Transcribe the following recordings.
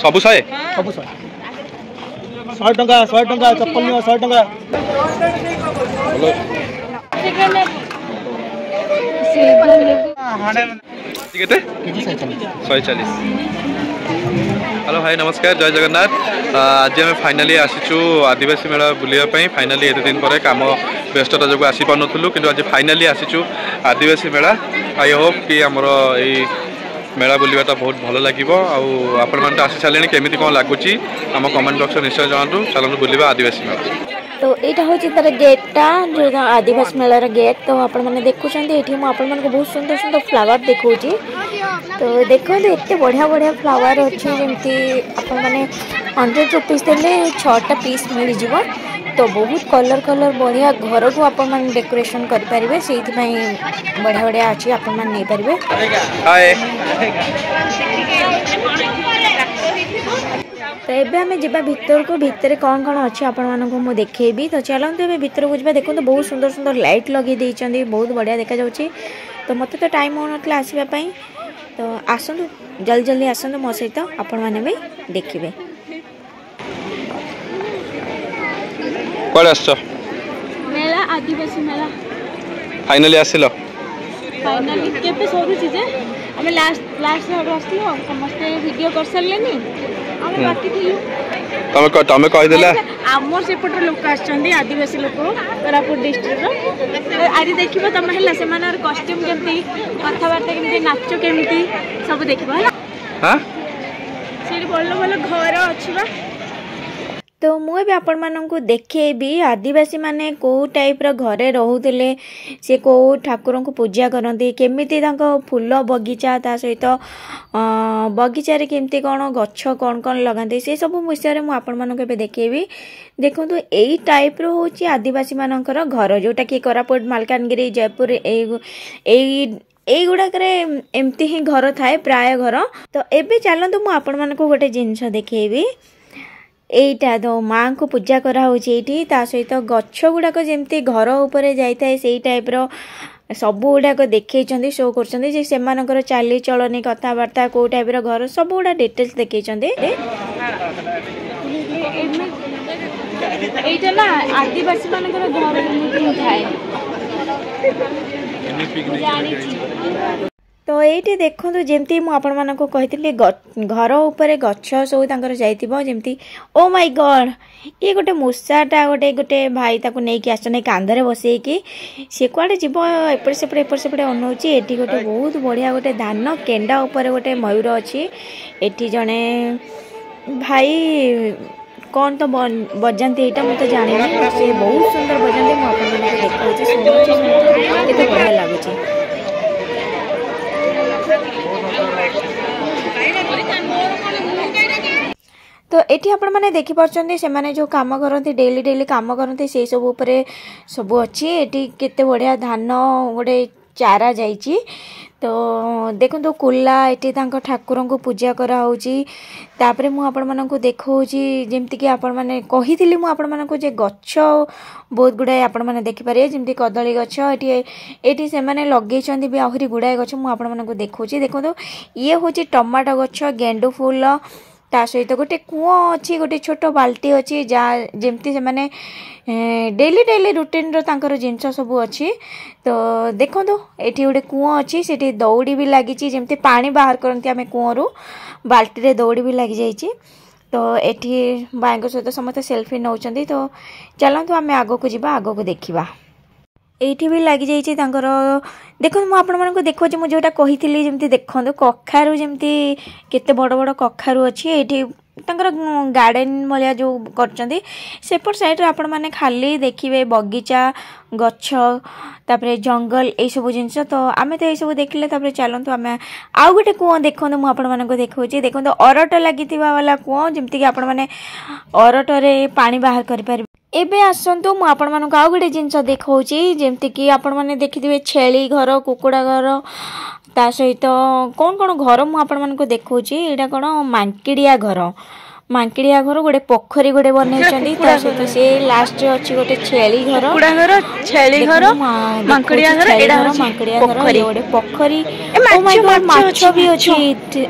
सबु 100 सब 100 टंका 54 100 टंका केते 140। हेलो भाई नमस्कार जय जगन्नाथ। आज आम फाइनाली आसीचु आदिवासी मेला बुलायापी। फाइनाली एत दिन पर कम व्यस्तता जो आसी पार्नु कि आज finally आसीचु Adivasi Mela. I hope कि आमर यही मेला बुलवाटा बहुत भल लगे। आपण मैंने आसी सारे केमी कौन लगुच आम कमेंट बॉक्स निश्चय जनातु। चलते बुलवा आदिवासी मेला। तो यहाँ हूँ तार गेटा जो आदिवासी मेलार गेट। तो आपण मैंने देखुं ये मुझे बहुत सुंदर सुंदर फ्लावर देखा। तो देखो एत बढ़िया बढ़िया फ्लावर अच्छी जमी आपने 100 रुपीज देले 6टा पीस मिल जाव। तो बहुत कलर कलर बढ़िया घर को आप डेकोरेशन करेंगे से बढ़िया बढ़िया अच्छी आपने तो एबे हमें जब भीतर को भितर कौन कौन अच्छी आपण मानू देखेबी। तो चलते ए भीतर को जा देखो। तो बहुत सुंदर सुंदर लाइट लगे देइचंदी बहुत बढ़िया देखा जाउची। तो मत तो टाइम होनतला आसवाई। तो आसतु जल्दी जल्दी आसतु मो सहित आपण मैंने भी देखिए। मेला आदिवासी मेला फाइनली आसिल फाइनली केबे सरू छी जे हमें लास्ट आसलो समस्त वीडियो कर सारलेनी हम बाकी थिलु। तमे कहि देला आमर सेपट लोक आछंदी आदिवासी लोक कोरापुट डिस्ट्रिक्ट रो। आज देखिबो तमे हला से मानर कॉस्ट्यूम केमती कथा बार्ता केमती नाचो केमती सब देखिबो हला। हां सेरी बोलो बोलो घर अछि बा। तो मुझे आपण मानू देखेबी आदिवासी माने को टाइप रो घरे रहूले से को ठाकुर को पूजा करती केमिति फूल बगीचा ता सहित बगीचा रे केमती कौन गछ कौन कौन लगाते से सब विषय में आपण मानू देखेबी। देखो तो यही टाइप रो होची आदिवासी मानकर घर जोटा कि कोरापुट मालकानगिरी जयपुर गुड़ाक एमती ही घर थाए प्राय घर। तो एबे चलतु मु आपण मानकु गोटे जिनस देखेबी। एटा तो माँ को पूजा करा होची ता सहित गछ गुड़ाक जमती घर उपरे जाए से टाइप रो सब गुड़ाक देखई शो कर चाली चलनी कथबार्ता को टाइप रो घर सब गुड़ा डिटेल्स देखई ना आदिवासी मानकर घर थाए। तो ये देखो जमती मुझे घर उपरे गछ सब जमती ओ माय गॉड ये गोटे मूषाटा गोटे भाई ताको नहीं आसने कांधरे बसैकी सी कड़े जीव एपट सेपटे अनाऊँगी। ये गोटे बहुत बढ़िया गोटे धान केंडा उपरे गोटे मयूर अच्छी। एटी जड़े भाई कौन तो बजाते यहाँ मुझे जानी से बहुत सुंदर बजाते मुझे देखते बढ़िया लगुच। तो एठी आपण माने देखि परछन्ती से माने जो काम करती डेली डेली काम करती से सब ऊपर सब अच्छी। एठी केते बढ़िया धान गोटे चारा जाइची। तो देखो तो कुला एठी तांको ठाकुर को पूजा करा होची। तापरे मु आपण मानकु देखौची जेमति कि आपण माने कहिथिली मु आपण मानकु जे गच्छ बहुत गुडाय आपण माने देखि पारे जेमति कदली गच्छ एठी से माने लगेचंदी भी आहुरी गुडाय गच्छ मु आपण मानकु देखौची। देखो तो ये होची टमाटो गच्छ गेंडू फूल ता सहित गोटे कूओ अच्छी गोटे छोट बाल्टी अच्छी जहाँ जमती से माने डेली डेली रुटीन रो जिनस सब अच्छी। तो देखो तो ये गोटे कूओ अच्छी से दौड़ी भी लगी जमती पानी बाहर करती आम कूओ बाल्टी रे दौड़ी भी लगी जाइए। तो ये भाई सहित समस्त सेल्फी नौकरी। तो चलतु आम आग को जा आग को देखा। एठी भी लगी जाइए देखो मु आपण मानक देखो मुझे जोटा कही जमती देखो कखारू जमती केते बड़ बड़ कखारू अच्छी। एठी तांकर गार्डन भलिया जो करचंदी सेपट साइड रे आपण माने खाली देखिबे बगीचा गच्छ तापरे जंगल ए सब जिनस। तो आमे तो ए सब देखले तापरे चलंतु आमे आउ गोटे कुओ देखो मु आपण मानक देखौची। देखो अरट लागितिबा वाला कुओ जमती कि आपण माने अरट रे पानी बाहर करि पारि। एबे आसंतु मु आपण मानक आउ गोटे जिनस देखौची जेमती कि आपण माने देखिथिबे छेली घर कुकुड़ा घर ता सहित कौन कौन घर मु आपण मानक देखौची। एटा कोन मांकिड़िया घर गोटे पोखरी गोटे बनैछंदी ता सहित से लास्ट अछि गोटे छेली घर छेली घर मांकिड़िया घर एडा मांकिड़िया घर गोटे पोखरी ओ माय गॉड माछ भी अछि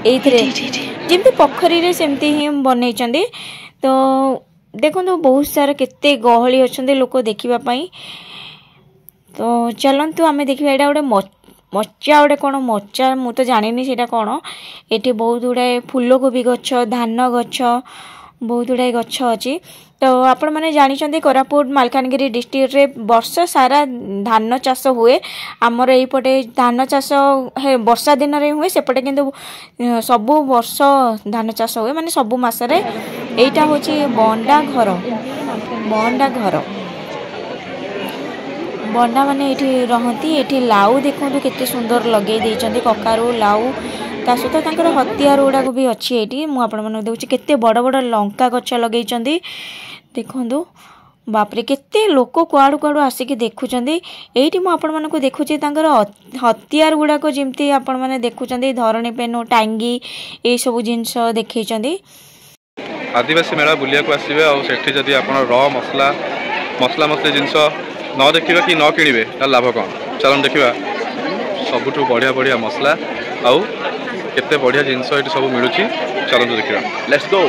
एथरे जमी पोखरी सेमती ही बनई तो देखो बहुत सारा केते गहली अच्छा लोक देखापी तो चलतु आम देखा यहाँ गोटे मचा गोटे कौन मचा मु तो जानी से कौन ये बहुत गुड़ाए फूलकोबी गछ धान गछ बहुत गुड़ाए गछ अच्छी तो आपण मैंने जानी कोरापुट मालकानगिरी डिस्ट्रिक्ट रे वर्ष सारा धान चाष हुए आमर यपटे धान चाष वर्षा दिन में हुए सेपटे किंतु सबु वर्ष धान चाष हुए माने सबु मासरे एटा होची बंडा घर बंडा माने ये रहती ये लाउ देखो केते सुंदर लगे देइचंदी ककारू लाउ ता सहित तांकर हथियार गुड़ाक भी अच्छी ये मुझे देखुची केते बड़ बड़ लंका गछ लगे देखु बापरे केते लोक कुआड़ू कुआड़ू आसिक देखुं ये मुझे देखुची हथियार गुड़ाक जमती आपण मैंने देखुं धरणी पेन टांगी ये सब जिनस देखते आदिवासी मेला बुलिया को आसबे आठी जदि आप र मसला मसला मसली जिनस न देखा कि न किणवे लाभ कौन चलन देखा सबुठ बढ़िया बढ़िया मसला आउ केते बढ़िया जिनस ये सब मिलूँ चलतु देखा लेट्स गो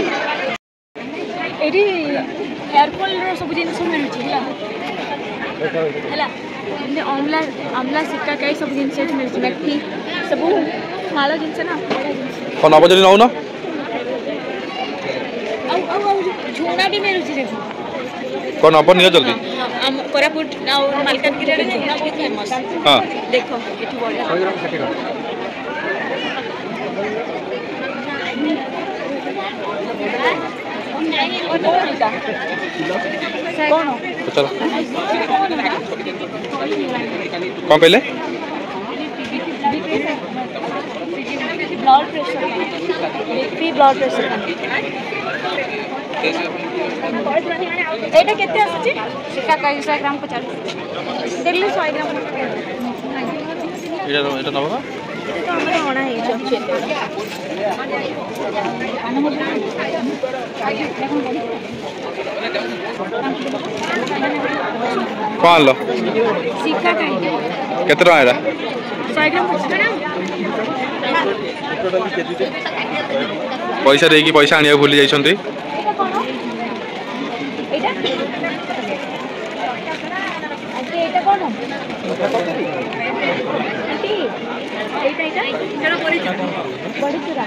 एडी हेयर फॉल रो सब जिनस मिलुची हला अमला अमला सिक्का कई सब जिनस एठी मिलुची मेथी सब माला जिनस ना कौन अब जदि नौ न औ झुना भी मिलुची देखो कौन अब नियो जल्दी कोरापुट और मालकानगिरी रे झुना बहुत फेमस हां देखो एठी बढ़िया कौन चलो कौन कहले blood pressure BP blood pressure एटा केते आछी सिक्का 100 ग्राम 50 दिल्ली 100 ग्राम एटा नबा तो हमरे होना है अच्छे कौन लो सिक्का कहीं केते टका एटा 100 ग्राम 50 पैसा देकी पैसा आनिया भूली जाइछंती एटा कौन आंटी एटा चलो बड़ी चूरा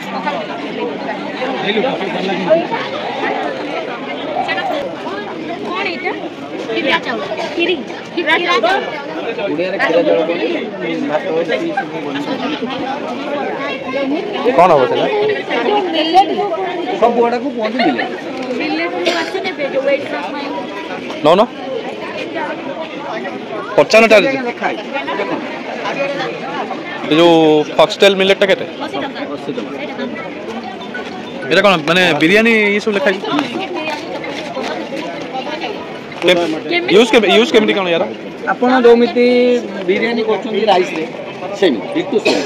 कौन एटा खीरा चावल खीरा चावल कौन हो सेला सब गुड़ा को पहुंच मिले मिलेट को आसे ने जो वेट लॉस में नो नो 95 टा जो फॉक्सटेल मिलेट केते 80 टका एटा कोन माने बिरयानी ये सब लिखा यूज केमती कोन यार आपण दोमिति बिरयानी करछन राइस रे सेम बिल्कुल सेम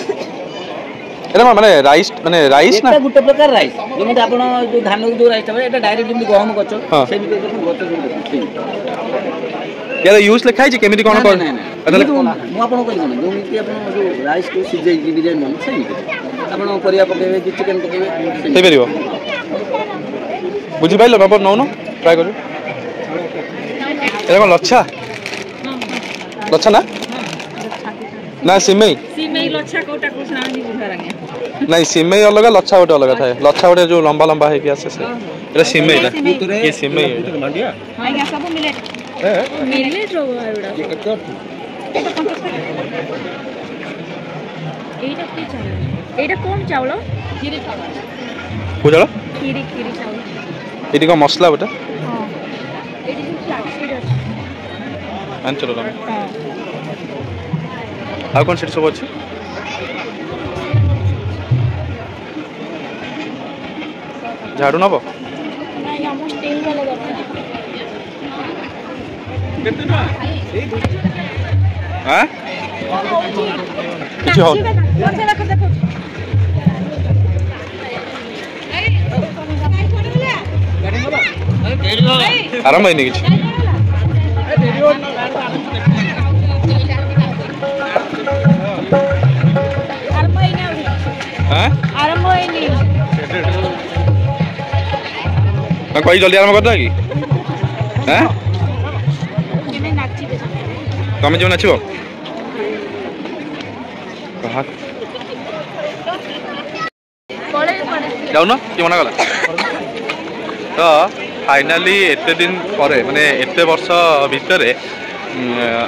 एटा माने राइस ना एटा गुटे प्रकार राइस जेमते आपण जो धान जो राइस था एटा डायरेक्ट जेमते गहम गछ सेम देखो गछ जो यार यूज लिखा है केमती कोन कर मु आपण कहली कोन जेमते आपण जो राइस को सिझाई डिजाइन मन सेम आपण परिया पकेबे कि चिकन पकेबे हे परियो बुझि पाइलो बापर नौ न ट्राई करू एटा कोन लच्छा लच्छा ना ना सिमई लच्छा कोटा कुछ ना नहीं बुझा रंगे नहीं सिमई अलग लच्छा गोटे अलग थाए लच्छा गोटे जो लंबा लंबा है कि आसे से एटा सिमई ये सिमई मंडिया आज्ञा सब मिलेट रो एडा एटा की चावल एटा कोन चावल खीरी चावल बुझलो खीरी चावल एटी को मसला बेटा हां एटी जो चावल अछि आन चलो हां आ कौन सेट सब अच्छी झाड़ू नब नहीं हम स्टील वाला दरकार हां किछ हो आराम है नहीं किछ आरंभ होइनी मैं कही जल्दी आरंभ करदा कि हैं केने नाचिबे तमे जो नाचिबो कहा पड़े पड़े जाऊ ना कि मना कला तो फाइनाली एते दिन पर माने एते वर्ष भितर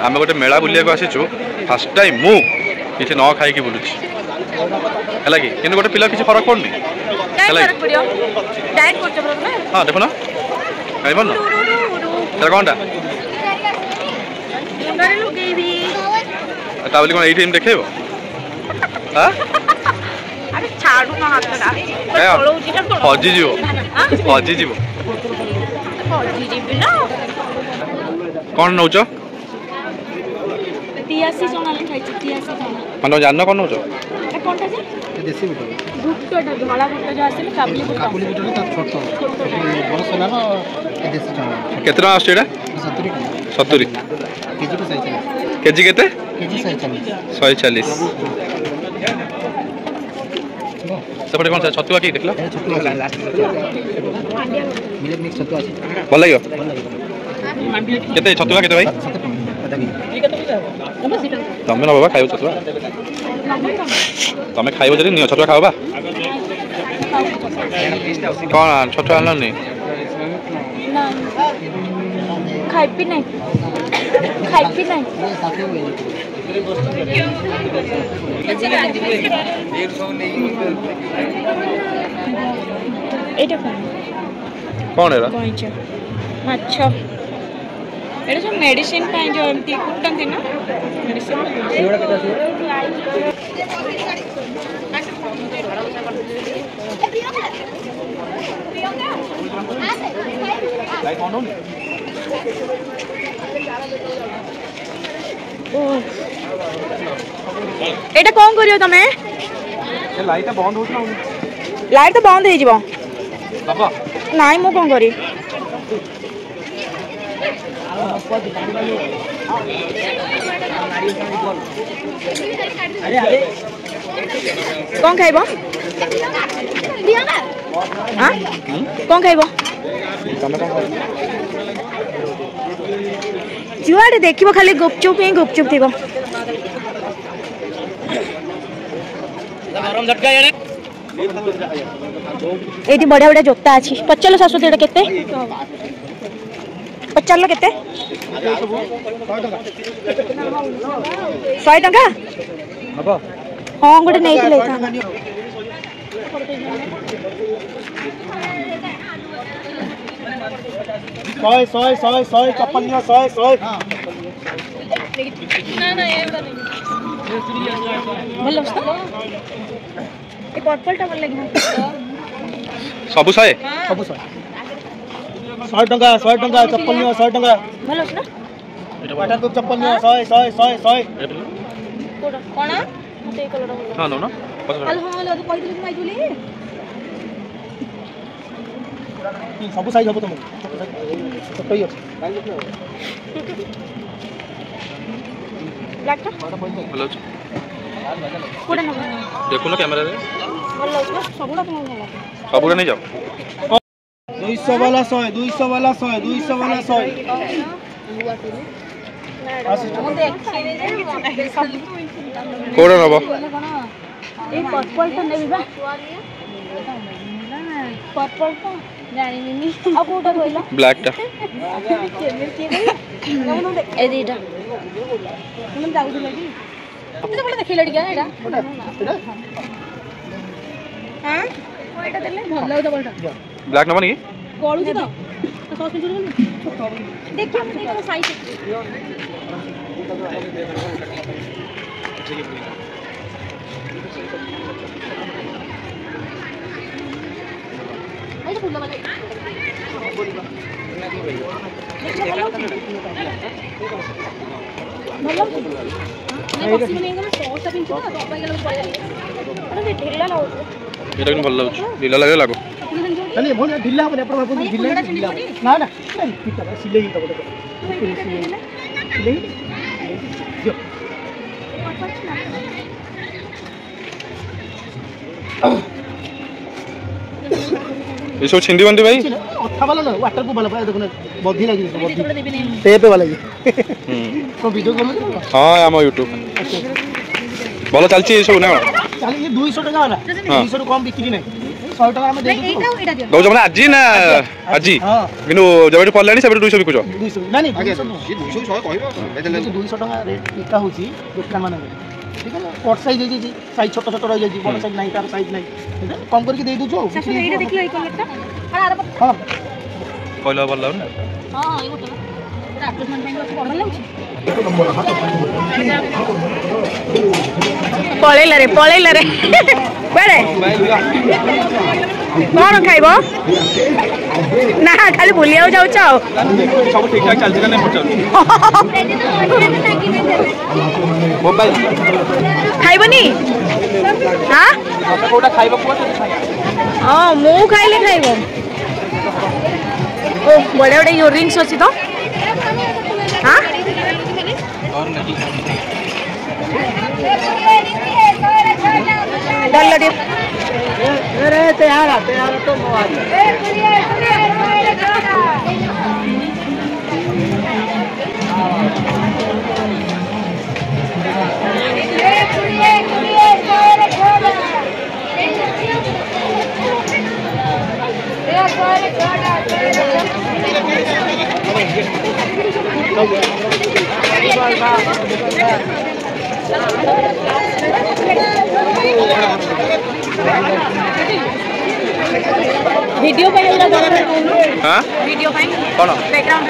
आम गोटे मेला बुलिया आसीचु फास्ट टाइम मु किसी न खाई बुलूची है कि गोटे पिला किसी फरक पड़नी फरक पड़ियो डाइट करछ प्रॉब्लम हाँ देखो ना खाई पार ना कौनटा मुंडरे लुगेबी ताबली कौन एटीएम देखेब हाँ अरे छाड़ू ना हाथ का हजी जीव हजी जीव हजी जीबी ना कौन नौच 83 सोनाली खाइछ 83 सोना मानो जान कौन नौच ए कोनटा जे देसी बुट भुट्टटा धला भुट्ट जो आसे काबुली भुट्ट काबुली बुट ता छोट बड़ सोनार देसी चावल केते टका आछे एटा 70 केजी को 140 केजी केते केजी 140 सेपटे कौन छतुआ कि देखल Chhatua last millet mix Chhatua अछि भल लगे केते छतुआ केते भाई तमें ना बाबा खाइब छतुआ तमें खाइब जदि नियो छतुआ खाओ बा कौन छतुआ आनल नहीं ना खाइ पी नहीं एटा कौन है गइछ माछ एटा जो मेडिसिन पाई जो एमती कुटंती ना मेडिसिन एवडा केटा छै लाइट ऑन हो एटा कोन करियो तमे ए लाइट बंद हो ना लाइट तो बंद हो जीवो बाबा नाइ मु कोन करी कौन खाइबो हाँ कौन खाइबो जुआड़े देखिबो खाली गुपचुप ही गुपचुप थीबो एटी बढ़िया बढ़िया जोता अछि पचल सासुती एटा केते पचाल केते 100 टका हबो हां गोटे नै ले था 100 चप्पनिया 100 ना एवडा नहीं भलो ए पर्पल टा भल लागि सबु 100 सबु 100 टका चप्पनिया 100 टका भलो ना एटा तो चप्पनिया 100 कोण मते कलर हां नो ना हां लो तो कहि दिले माइ जुली सबु साइज हबो तुम छोट ही अछि ब्लैक टा भलो छ कोडा ना देखो ना कैमरा रे भलो छ सबुडा कोन होला सबुरा नहीं जाओ 200 वाला 100 200 वाला 100 200 वाला 100 कोड़ा नबो ए पर्पल टा नेबी बा पर्पल टा जानी मिनी आ कोटा कहला ब्लैक टा ए दीटा हम जाउ दिलगी अपने बोले देखिला डिगा एटा हां कोइटा देले भल लागो बोलटा ब्लैक नबो नहीं गळु जी तो सॉस में जुड़ देखिए हम देखो साइज आई तो फूल वाला भलो नहीं बस में एंगल सॉस पिन छ तो अपन गेल पड़े अरे ढिल्ला लाउ एटा किन भल लागो ढिला लागे लागो नहीं भोल ढिल्ला बने अपन बाबू ढिल्ला ना ना ठीक है सिले ही तो सिले जो ये सब छिंदी बंदी भाई अच्छा वाला ना वाटर प्रूफ वाला भाई देखो ना बॉडी लगी बॉडी टेप वाला ये तो वीडियो कॉल हां हम YouTube भलो चलची ये सब ना चल ये 200 टका वाला 200 टका कम बिक्री नहीं 100 टका में दे दो दो जमना आजी ना आजी किनु जबे पड़लानी सेबे 200 बिकुछ 200 नहीं 200 कहबो 200 टका रेट बिका होची दुकान माने ठीक है ना कोट साइज है साइज छोटा छोटा रह जाई बड़ साइज नहीं तार साइज नहीं कम करके दे दू जो एटा देखलो ए कलरटा हां कहलो भल लाउ ना हां ये गोटे एडजस्टमेंट बैंक अछि बड़ लागछि पळेला रे बेड़े कौन खाइब ना खाली बुलिया जाऊ सब ठीक ठाक चलछि ना मोबाइल खाइबनी हां कोटा खाइबो को हां मु खाइले खाइबो ओ बड़े बड़े इयररिंग्स अछि तो हां और नहीं डाल दे अरे तैयार तो मोबाइल वीडियो पे एला बड़ा हां वीडियो पे कोन बैकग्राउंड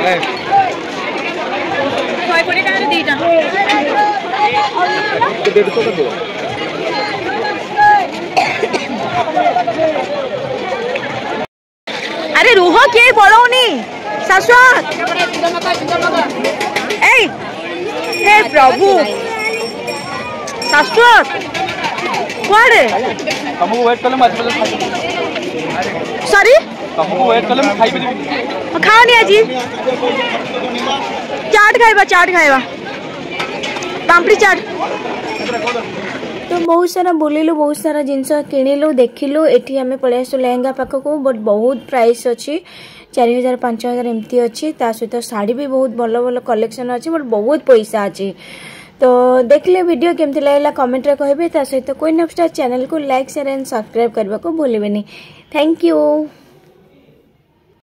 रे कोई कोई का रे दीटा अरे रुह के पड़ौनी शाश्वत ए हे प्रभु शाश्वत कुआड़े हमको वेट करले मत सॉरी हमको वेट करले मैं खाई पे खाओनी आजी चाट खाइबा पापड़ी चाट तो बहुत सारा बुलिलु बहुत सारा जिनस किणिलु देखिलु एठी आमे पळे आसु लेहंगा पाखक को बट बहुत प्राइस अछि 4000 5000 एमती अछि ता सहित साड़ी भी बहुत भलो भलो कलेक्शन अछि बट बहुत पैसा अछि तो देखले वीडियो केमति लागला कमेंट रे कहबे ता सहित क्वीन ऑफ स्टार चैनल को लाइक शेयर एंड सब्सक्राइब करबा को भूलिबेनी थैंक यू।